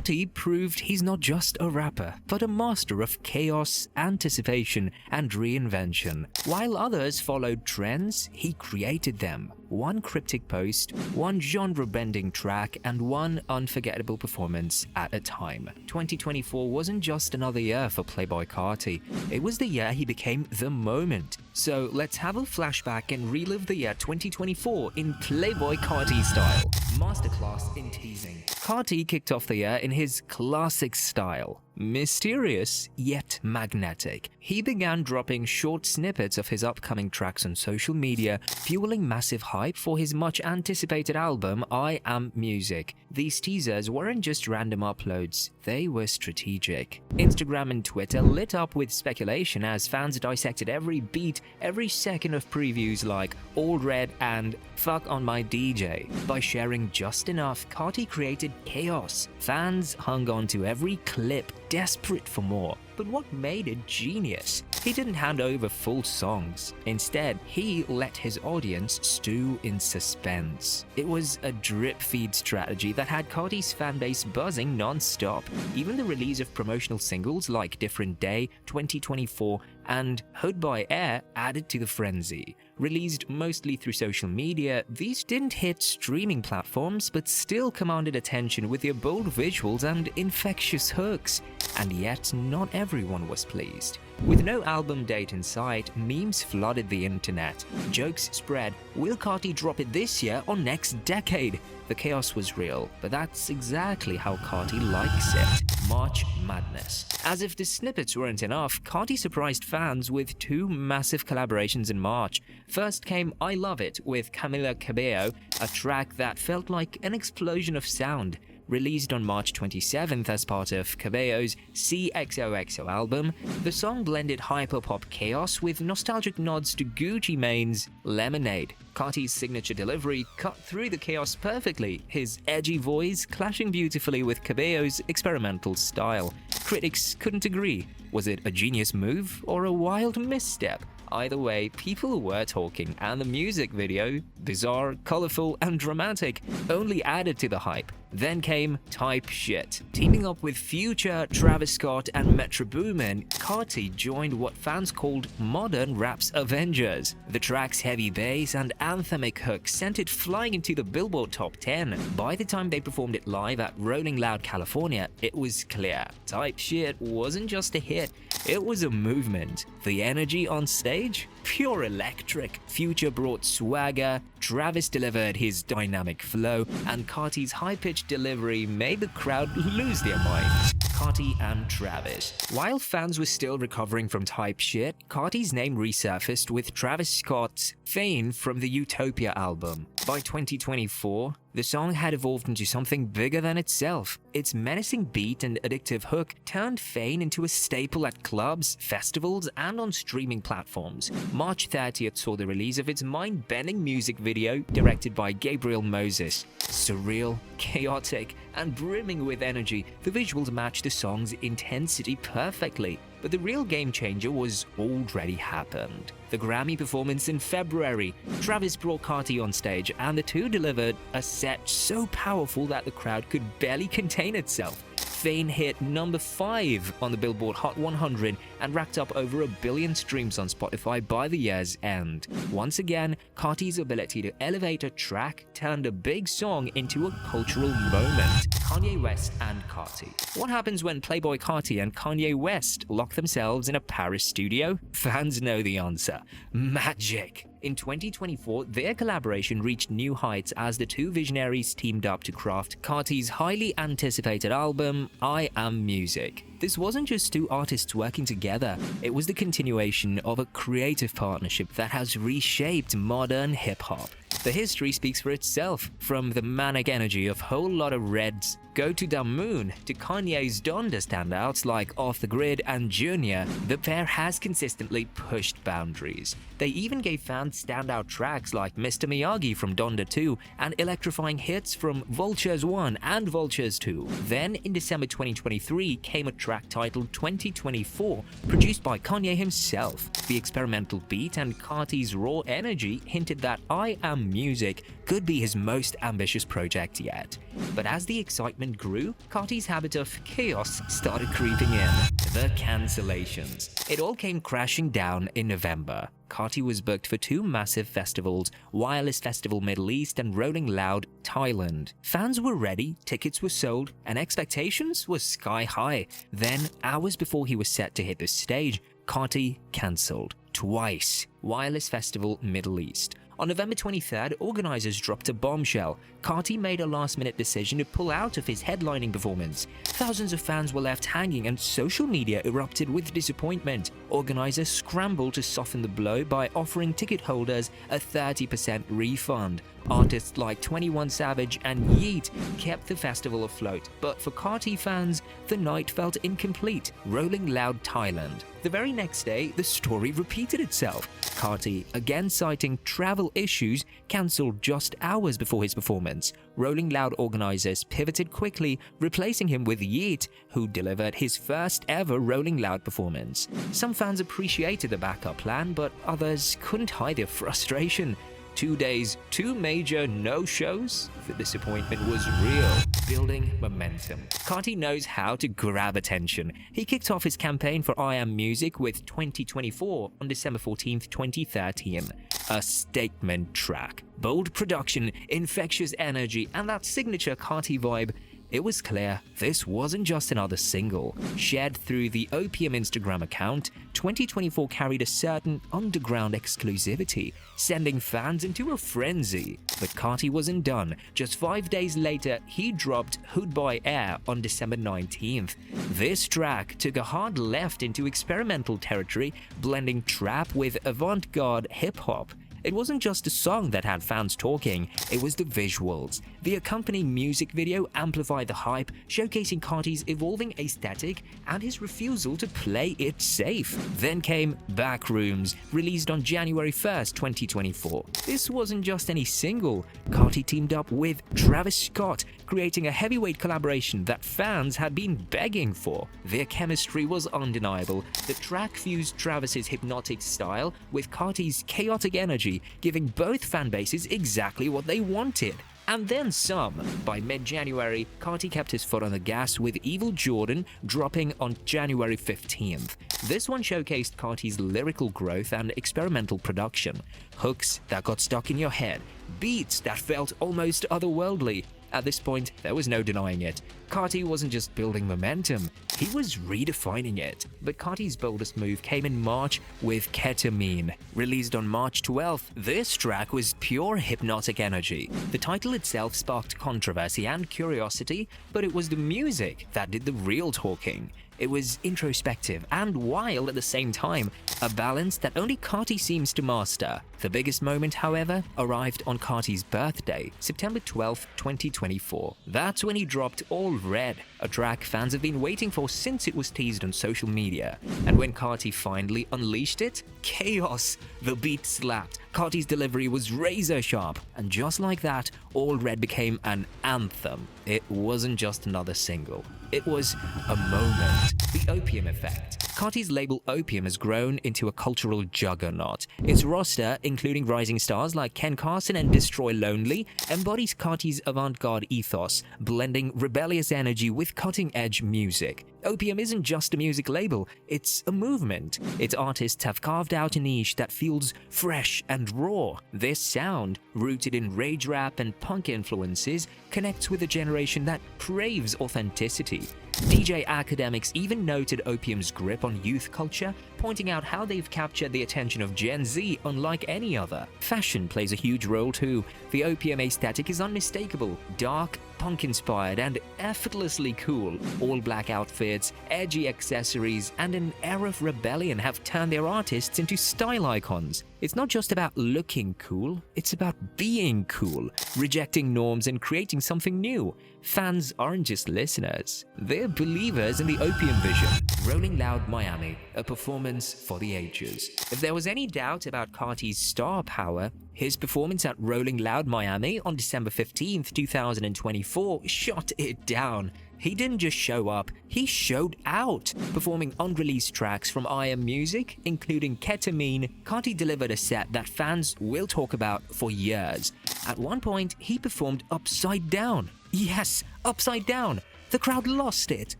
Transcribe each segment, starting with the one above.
Carti proved he's not just a rapper, but a master of chaos, anticipation, and reinvention. While others followed trends, he created them. One cryptic post, one genre-bending track, and one unforgettable performance at a time. 2024 wasn't just another year for Playboi Carti. It was the year he became the moment. So let's have a flashback and relive the year 2024 in Playboi Carti style. Masterclass in teasing. Carti kicked off the year in his classic style. Mysterious, yet magnetic. He began dropping short snippets of his upcoming tracks on social media, fueling massive hype for his much-anticipated album, I Am Music. These teasers weren't just random uploads, they were strategic. Instagram and Twitter lit up with speculation as fans dissected every beat, every second of previews like All Red and Fuck on My DJ. By sharing just enough, Carti created chaos. Fans hung on to every clip, desperate for more. But what made it genius? He didn't hand over full songs. Instead, he let his audience stew in suspense. It was a drip-feed strategy that had Carti's fanbase buzzing non-stop. Even the release of promotional singles like Different Day, 2024, and Hood by Air added to the frenzy. Released mostly through social media, these didn't hit streaming platforms but still commanded attention with their bold visuals and infectious hooks. And yet, not everyone was pleased. With no album date in sight, memes flooded the internet. Jokes spread, will Carti drop it this year or next decade? The chaos was real, but that's exactly how Carti likes it. March Madness. As if the snippets weren't enough, Carti surprised fans with two massive collaborations in March. First came I Love It with Camila Cabello, a track that felt like an explosion of sound. Released on March 27th as part of Cabello's CXOXO album, the song blended hyperpop chaos with nostalgic nods to Gucci Mane's Lemonade. Carti's signature delivery cut through the chaos perfectly, his edgy voice clashing beautifully with Cabello's experimental style. Critics couldn't agree. Was it a genius move or a wild misstep? Either way, people were talking, and the music video, bizarre, colorful, and dramatic, only added to the hype. Then came Type Shit. Teaming up with Future, Travis Scott, and Metro Boomin, Carti joined what fans called modern rap's Avengers. The track's heavy bass and anthemic hook sent it flying into the Billboard Top 10. By the time they performed it live at Rolling Loud, California, it was clear. Type Shit wasn't just a hit, it was a movement. The energy on stage? Pure electric. Future brought swagger, Travis delivered his dynamic flow, and Carti's high-pitched delivery made the crowd lose their minds. Carti and Travis. While fans were still recovering from Type Shit, Carti's name resurfaced with Travis Scott's Fane from the Utopia album. By 2024, the song had evolved into something bigger than itself. Its menacing beat and addictive hook turned Fane into a staple at clubs, festivals, and on streaming platforms. March 30th saw the release of its mind-bending music video directed by Gabriel Moses. Surreal, chaotic, and brimming with energy, the visuals matched the song's intensity perfectly. But the real game changer was already happened. The Grammy performance in February. Travis brought Carti on stage, and the two delivered a set so powerful that the crowd could barely contain itself. Fane hit number 5 on the Billboard Hot 100 and racked up over 1 billion streams on Spotify by the year's end. Once again, Carti's ability to elevate a track turned a big song into a cultural moment. Kanye West and Carti. What happens when Playboi Carti and Kanye West lock themselves in a Paris studio? Fans know the answer. Magic. In 2024, their collaboration reached new heights as the two visionaries teamed up to craft Carti's highly anticipated album, I Am Music. This wasn't just two artists working together, it was the continuation of a creative partnership that has reshaped modern hip-hop. The history speaks for itself, from the manic energy of Whole Lotta Red's Go to the Moon to Kanye's Donda standouts like Off the Grid and Junior. The pair has consistently pushed boundaries. They even gave fans standout tracks like Mr. Miyagi from Donda 2 and electrifying hits from Vultures 1 and Vultures 2. Then, in December 2023, came a track track titled 2024, produced by Kanye himself. The experimental beat and Carti's raw energy hinted that I Am Music could be his most ambitious project yet. But as the excitement grew, Carti's habit of chaos started creeping in. The cancellations. It all came crashing down in November. Carti was booked for two massive festivals, Wireless Festival Middle East and Rolling Loud Thailand. Fans were ready, tickets were sold, and expectations were sky high. Then, hours before he was set to hit the stage, Carti cancelled. Twice. Wireless Festival Middle East. On November 23rd, organizers dropped a bombshell. Carti made a last-minute decision to pull out of his headlining performance. Thousands of fans were left hanging and social media erupted with disappointment. Organizers scrambled to soften the blow by offering ticket holders a 30% refund. Artists like 21 Savage and Yeet kept the festival afloat, but for Carti fans, the night felt incomplete. Rolling Loud Thailand. The very next day, the story repeated itself. Carti, again citing travel issues, cancelled just hours before his performance. Rolling Loud organizers pivoted quickly, replacing him with Yeet, who delivered his first ever Rolling Loud performance. Some fans appreciated the backup plan, but others couldn't hide their frustration. 2 days, 2 major no-shows? The disappointment was real. Building momentum. Carti knows how to grab attention. He kicked off his campaign for I Am Music with 2024 on December 14, 2013. A statement track. Bold production, infectious energy, and that signature Carti vibe. It was clear this wasn't just another single. Shared through the Opium Instagram account, 2024 carried a certain underground exclusivity, sending fans into a frenzy. But Carti wasn't done. Just 5 days later, he dropped Hood by Air on December 19th. This track took a hard left into experimental territory, blending trap with avant-garde hip-hop. It wasn't just a song that had fans talking, it was the visuals. The accompanying music video amplified the hype, showcasing Carti's evolving aesthetic and his refusal to play it safe. Then came Backrooms, released on January 1st, 2024. This wasn't just any single. Carti teamed up with Travis Scott, creating a heavyweight collaboration that fans had been begging for. Their chemistry was undeniable. The track fused Travis's hypnotic style with Carti's chaotic energy, giving both fan bases exactly what they wanted. And then some. By mid-January, Carti kept his foot on the gas with Evil Jordan dropping on January 15th. This one showcased Carti's lyrical growth and experimental production. Hooks that got stuck in your head, beats that felt almost otherworldly. At this point, there was no denying it. Carti wasn't just building momentum, he was redefining it. But Carti's boldest move came in March with Ketamine. Released on March 12th, this track was pure hypnotic energy. The title itself sparked controversy and curiosity, but it was the music that did the real talking. It was introspective and wild at the same time, a balance that only Carti seems to master. The biggest moment, however, arrived on Carti's birthday, September 12, 2024. That's when he dropped All Red, a track fans have been waiting for since it was teased on social media. And when Carti finally unleashed it, chaos! The beat slapped, Carti's delivery was razor sharp, and just like that, All Red became an anthem. It wasn't just another single. It was a moment. The Opium Effect. Carti's label Opium has grown into a cultural juggernaut. Its roster, including rising stars like Ken Carson and Destroy Lonely, embodies Carti's avant-garde ethos, blending rebellious energy with cutting-edge music. Opium isn't just a music label, it's a movement. Its artists have carved out a niche that feels fresh and raw. This sound, rooted in rage rap and punk influences, connects with a generation that craves authenticity. DJ academics even noted Opium's grip on youth culture, pointing out how they've captured the attention of Gen Z unlike any other. Fashion plays a huge role too. The Opium aesthetic is unmistakable, dark, punk-inspired, and effortlessly cool. All black outfits, edgy accessories, and an air of rebellion have turned their artists into style icons. It's not just about looking cool, it's about being cool, rejecting norms and creating something new. Fans aren't just listeners, they're believers in the Opium vision. Rolling Loud Miami, a performance for the ages. If there was any doubt about Carti's star power, his performance at Rolling Loud Miami on December 15th, 2024 shot it down. he didn't just show up, he showed out. Performing unreleased tracks from I Am Music, including Ketamine, Carti delivered a set that fans will talk about for years. At one point, he performed upside down. Yes, upside down. The crowd lost it.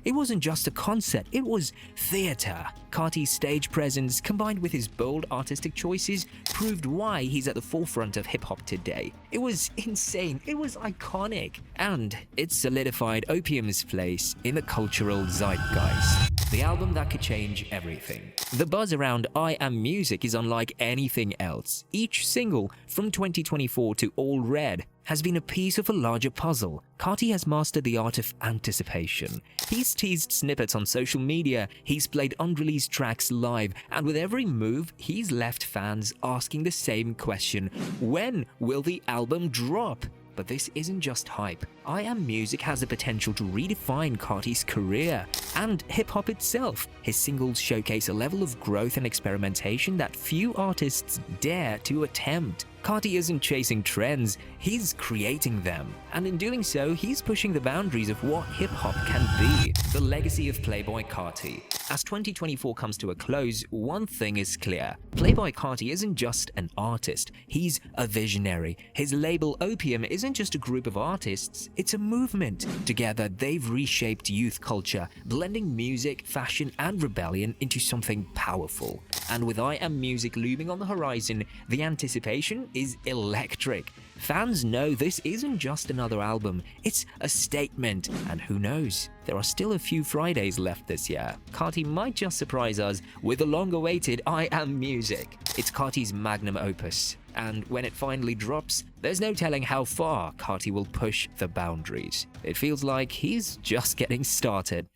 It wasn't just a concert, it was theater. Carti's stage presence, combined with his bold artistic choices, proved why he's at the forefront of hip-hop today. It was insane, it was iconic, and it solidified Opium's place in the cultural zeitgeist. The album that could change everything. The buzz around I Am Music is unlike anything else. Each single, from 2024 to All Red, has been a piece of a larger puzzle. Carti has mastered the art of anticipation. He's teased snippets on social media, he's played unreleased tracks live, and with every move, he's left fans asking the same question: when will the album drop? But this isn't just hype. I Am Music has the potential to redefine Carti's career and hip-hop itself. His singles showcase a level of growth and experimentation that few artists dare to attempt. Carti isn't chasing trends, he's creating them. And in doing so, he's pushing the boundaries of what hip-hop can be. The legacy of Playboi Carti. As 2024 comes to a close, one thing is clear. Playboi Carti isn't just an artist, he's a visionary. His label Opium isn't just a group of artists, it's a movement. Together, they've reshaped youth culture, blending music, fashion, and rebellion into something powerful. And with I Am Music looming on the horizon, the anticipation is electric. Fans know this isn't just another album, it's a statement. And who knows, there are still a few Fridays left this year. Carti might just surprise us with the long-awaited I Am Music. It's Carti's magnum opus, and when it finally drops, there's no telling how far Carti will push the boundaries. It feels like he's just getting started.